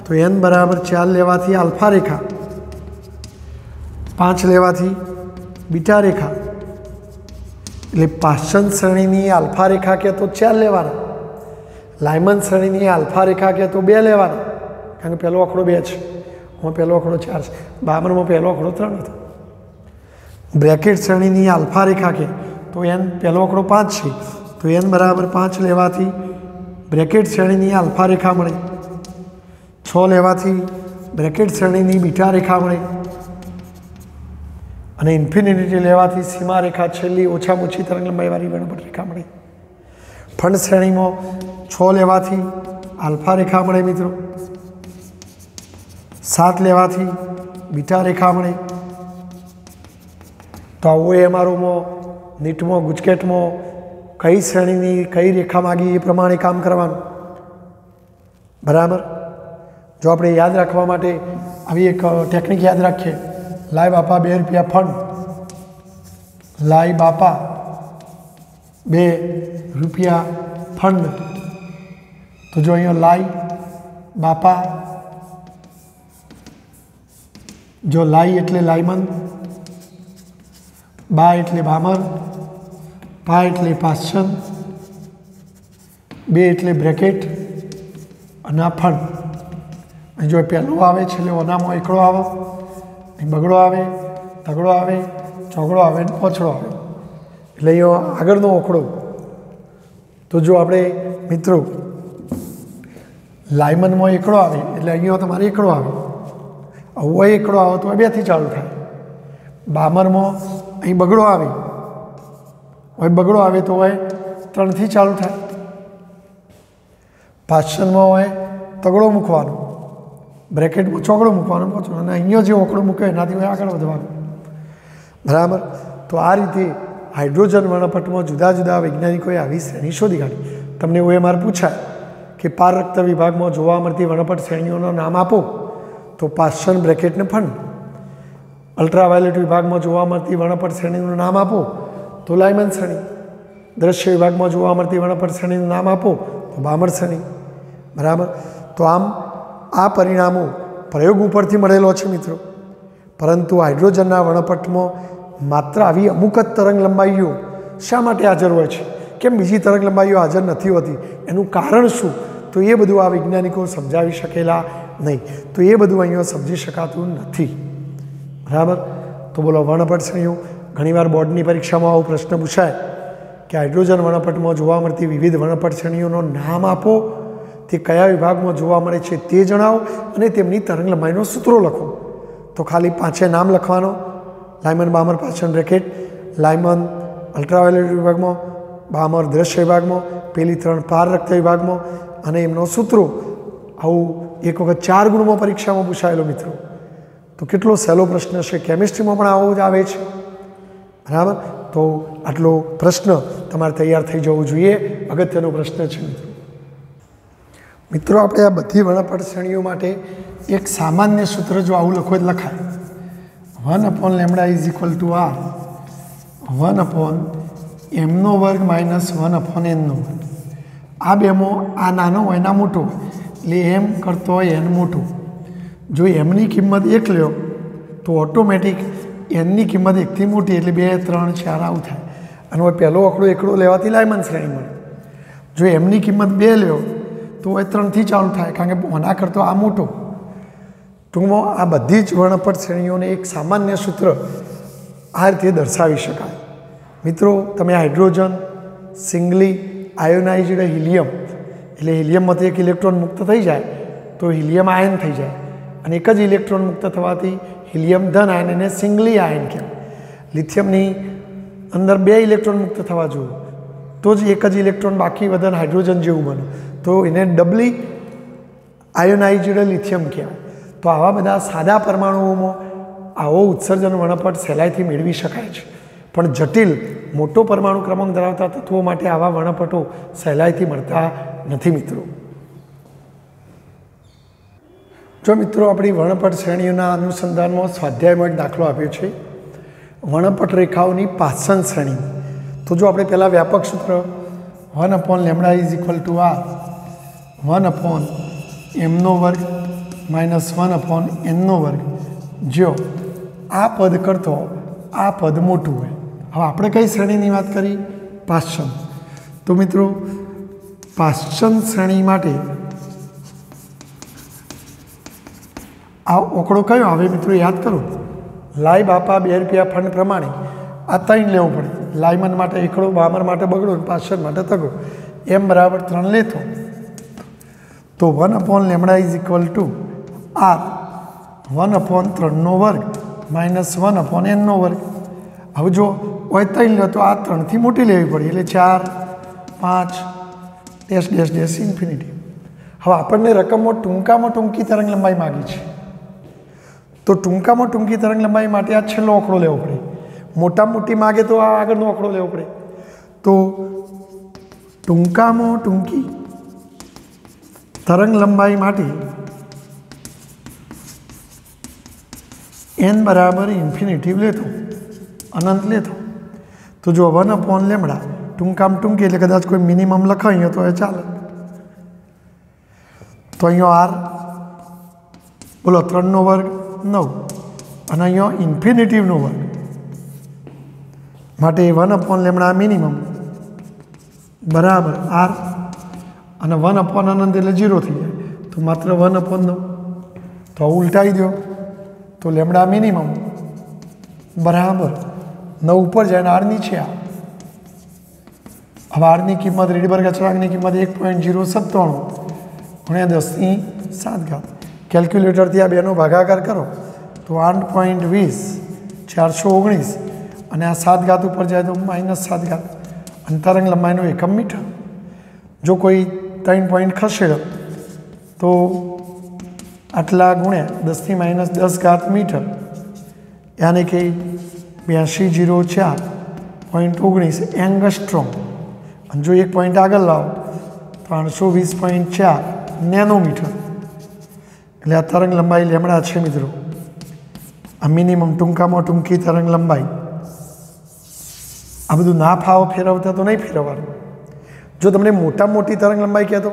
તો n બરાબર 4 લેવાથી આલ્ફા રેખા, 5 લેવાથી બીટા રેખા. એટલે પાસન શ્રેણીની આલ્ફા રેખા કે તો 4 લેવાના, લાયમન શ્રેણીની આલ્ફા રેખા કે તો 2 લેવાના, કારણ કે પહેલો આંકડો 2 છે, એમાં પહેલો આંકડો 4 છે. બામરમાં પહેલો આંકડો 3 હતો. બ્રેકેટ શ્રેણીની આલ્ફા રેખા કે તો n પહેલો આંકડો 5 છે, તો n બરાબર 5 લેવાથી બ્રેકેટ શ્રેણીની આલ્ફા રેખા મળે, 6 લેવાથી બ્રેકેટ શ્રેણીની બીટા રેખા મળે, અને ઇન્ફિનિટી લેવાથી સીમા રેખા, છેલ્લી ઓછામાં ઓછી તરંગ લંબાઈવાળી વર્ણપટ રેખા મળે. ફંડ શ્રેણીમાં 6 લેવાથી આલ્ફા રેખા મળે મિત્રો, 7 લેવાથી બીટા રેખા મળે. તો આ OMROમાં, નીટમાં, ગુજકેટમાં કઈ શ્રેણીની કઈ રેખા માગી એ પ્રમાણે કામ કરવાનું. બરાબર. જો આપણે યાદ રાખવા માટે આવી એક ટેકનિક યાદ રાખીએ, લાઈ બાપા 2 રૂપિયા ફંડ, લાઈ બાપા 2 રૂપિયા ફંડ. તો જો અહીંયા લાઈ બાપા, જો લાઈ એટલે લાયમન, બા એટલે બામર, પા એટલે પાસન, 2 એટલે બ્રેકેટ, અને આ ફંડ. અહીં જો પહેલો આવે છે એટલે ઓનામાં એકડો આવે, અહીં બગડો આવે, તગડો આવે, ચોગડો આવે ને પોછડો આવે. એટલે અહીંયા આગળનો ઓકડો. તો જો આપણે મિત્રો લાયમનમાં એકડો આવે એટલે અહીંયા તમારે એકડો આવે, હોય એકડો આવે તો 2થી ચાલુ થાય. બામરમાં અહીં બગડો આવે, હોય બગડો આવે તો હોય 3થી ચાલુ થાય. પાસનમાં હોય તગડો મૂકવાનો, બ્રેકેટમાં ચોગડો મૂકવાનો, પોછડો, અને અહીંયા જે ઓકડો મૂકે એનાથી હોય આગળ વધવાનું. બરાબર. તો આ રીતે હાઇડ્રોજન વર્ણપટમાં જુદા જુદા વૈજ્ઞાનિકોએ આવી શ્રેણી શોધી કાઢી. તમને OMR પૂછાય કે પારરક્ત વિભાગમાં જોવા મળતી વર્ણપટ શ્રેણીઓનું નામ આપો, તો પાસન, બ્રેકેટ ને ફંડ. અલ્ટ્રાવાયોલેટ વિભાગમાં જોવા મળતી વર્ણપટ શ્રેણીનું નામ આપો તો લાયમન શ્રેણી. દ્રશ્ય વિભાગમાં જોવા મળતી વર્ણપટ શ્રેણીનું નામ આપો તો બામર શ્રેણી. બરાબર. તો આમ આ પરિણામો પ્રયોગ ઉપરથી મળેલો છે મિત્રો. પરંતુ હાઇડ્રોજનના વર્ણપટમાં માત્ર આવી અમુક જ તરંગ લંબાઈઓ શા માટે હાજર હોય છે, કેમ બીજી તરંગ લંબાઈઓ હાજર નથી હોતી, એનું કારણ શું, તો એ બધું આ વૈજ્ઞાનિકો સમજાવી શકેલા નહીં. તો એ બધું અહીંયા સમજી શકાતું નથી. બરાબર. તો બોલો, વર્ણપટ શ્રેણીઓ. ઘણીવાર બોર્ડની પરીક્ષામાં આવો પ્રશ્ન પૂછાય કે હાઇડ્રોજન વર્ણપટમાં જોવા મળતી વિવિધ વર્ણપટ શ્રેણીઓનું નામ આપો, તે કયા વિભાગમાં જોવા મળે છે તે જણાવો, અને તેમની તરંગ લંબાઈનો સૂત્રો લખો. તો ખાલી 5 નામ લખવાનો: લાયમન, બામર, પાસન, બ્રેકેટ. લાયમન અલ્ટ્રાવાયોલેટ વિભાગમાં, બામર દ્રશ્ય વિભાગમાં, પેલી 3 પારરક્ત વિભાગમાં, અને એમનો સૂત્રો. આવું એક વખત 4 ગુણમાં પરીક્ષામાં પૂછાયેલો મિત્રો. તો કેટલો સહેલો પ્રશ્ન છે. કેમિસ્ટ્રીમાં પણ આવો જ આવે છે. બરાબર. તો આટલો પ્રશ્ન તમારે તૈયાર થઈ જવું જોઈએ, અગત્યનો પ્રશ્ન છે મિત્રો. મિત્રો આપણે આ બધી વર્ણપટ શ્રેણીઓ માટે એક સામાન્ય સૂત્ર જો આવું લખો જ લખાય: 1/λ = r 1/n². એમનો વર્ગ માઇનસ 1/n નો વર્ગ। આ બેમાં આ નાનો હોય એના મોટો હોય એટલે એમ કરતો હોય એન મોટું। જો એમની કિંમત 1 લ્યો તો ઓટોમેટિક એનની કિંમત 1થી મોટી એટલે 2 3 4 આવું થાય। અને હવે પહેલો આંકડો એકડો લેવાથી લાયમન શ્રેણી મળે। જો એમની કિંમત 2 લ્યો તો એ 3થી ચાલુ થાય કારણ કે આના કરતો આ મોટો। ટૂંકમાં આ બધી જ વર્ણપટ શ્રેણીઓને એક સામાન્ય સૂત્ર આ રીતે દર્શાવી શકાય। મિત્રો તમે હાઇડ્રોજન સિંગલી આયોનાઇઝ્ડ હિલિયમ એટલે હિલિયમમાંથી એક ઇલેક્ટ્રોન મુક્ત થઈ જાય તો હિલિયમ આયન થઈ જાય અને એક જ ઇલેક્ટ્રોન મુક્ત થવાથી હિલિયમ ધન આયન એને સિંગલી આયન કહેવાય। લિથિયમની અંદર 2 ઇલેક્ટ્રોન મુક્ત થવા જોઈએ તો જ એક જ ઇલેક્ટ્રોન બાકી વધન હાઇડ્રોજન જેવું બને તો એને ડબલી આયોનાઇઝ્ડ લિથિયમ કહેવાય। તો આવા બધા સાદા પરમાણુઓમાં આવો ઉત્સર્જન વર્ણપટ સહેલાઈથી મેળવી શકાય છે પણ જટિલ મોટો પરમાણુ ક્રમાંક ધરાવતા તત્વો માટે આવા વર્ણપટો સહેલાઈથી મળતા નથી મિત્રો। જો મિત્રો આપણી વર્ણપટ શ્રેણીઓના અનુસંધાનમાં સ્વાધ્યાયમાં એક દાખલો આપ્યો છે વર્ણપટ રેખાઓની પાછળ શ્રેણી। તો જો આપણે પહેલાં વ્યાપક સૂત્ર 1/λ = r 1/m² માઇનસ 1/n²। જો આ પદ કરતો આ પદ મોટું હોય। હવે આપણે કઈ શ્રેણીની વાત કરી? પાશ્ચન। તો મિત્રો પાશ્ચન શ્રેણી માટે આ આંકડો કયો આવે મિત્રો યાદ કરો। લાઈ બાપા 2 રૂપિયા ફંડ પ્રમાણે આ 3 લેવું પડે। લાયમન માટે એકડો, બામર માટે બગડો, પાશ્ચન માટે તગડો। m = 3 લેતો તો 1/λ = r 1/3² માઇનસ 1/n²। હવે જો હોય 3 લો તો આ 3થી મોટી લેવી પડી એટલે 4 5 ઇન્ફિનિટી। હવે આપણને રકમમાં ટૂંકામાં ટૂંકી તરંગ લંબાઈ માગી છે તો ટૂંકામાં ટૂંકી તરંગ લંબાઈ માટે આ છેલ્લો આંકડો લેવો પડે। મોટામાં મોટી માગે તો આ આગળનો આંકડો લેવો પડે। તો ટૂંકામાં ટૂંકી તરંગ લંબાઈ માટે n = ઇન્ફિનિટી લેતો, અનંત લેતો। તો જો 1/λ ટૂંકામાં ટૂંકી એટલે કદાચ કોઈ મિનિમમ લખાઈએ તો એ ચાલે। તો અહીંયા r બોલો 3² 9 અને અહીંયા ઇન્ફિનિટીવનો વર્ગ માટે 1/λ મિનિમમ બરાબર r અને 1/અનંત એટલે 0 થઈ જાય તો માત્ર 1/9। તો ઉલટાઈ દો તો લેમડા મિનિમમ બરાબર 9 ઉપર જાય અને r નીચે આવે। હવે આરની કિંમત રીડબર્ગ અચળાંકની કિંમત 1.097 × 10⁷ કેલ્ક્યુલેટરથી આ બેનો ભાગાકાર કરો તો 8.20 419 અને આ 7 ઉપર જાય તો -7 અને તરંગ લંબાઈનો એકમ મીટર। જો કોઈ 3 પોઈન્ટ ખસેડો તો આટલા ગુણ્યા 10⁻10 મીટર યાની કે 8204.19 એંગસ્ટ્રોમ। અને જો એક પોઈન્ટ આગળ લાવો તો 820.4 નેનોમીટર। એટલે આ તરંગ લંબાઈ લેમડા છે મિત્રો। આ મિનિમમ ટૂંકામાં ટૂંકી તરંગ લંબાઈ। આ બધું ના ફાવો ફેરવતા તો નહીં ફેરવવાનું। જો તમને મોટામાં મોટી તરંગ લંબાઈ કહેતો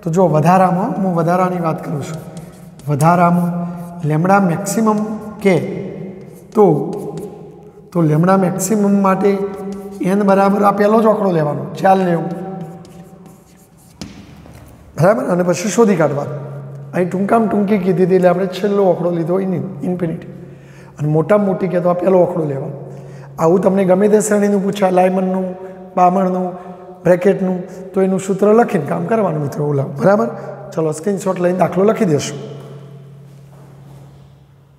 તો જો વધારામાં હું વધારાની વાત કરું છું। વધારામાં લેમડા મેક્સિમમ કે તો લેમડા મેક્સિમમ માટે n બરાબર આ પહેલો જ આંકડો લેવાનો 4 લેવું બરાબર અને પછી શોધી કાઢવાનું। અહીં ટૂંકામાં ટૂંકી કીધી હતી એટલે આપણે છેલ્લો આંકડો લીધો ઇન્ફિનિટી અને મોટામાં મોટી કહેતો આ પહેલો આંકડો લેવાનો। આવું તમને ગમે તે શ્રેણીનું પૂછાય લાયમનનું, બામણનું, બ્રેકેટનું તો એનું સૂત્ર લખીને કામ કરવાનું મિત્રો ઓલા બરાબર। ચલો સ્ક્રીનશોટ લઈને દાખલો લખી દેશો।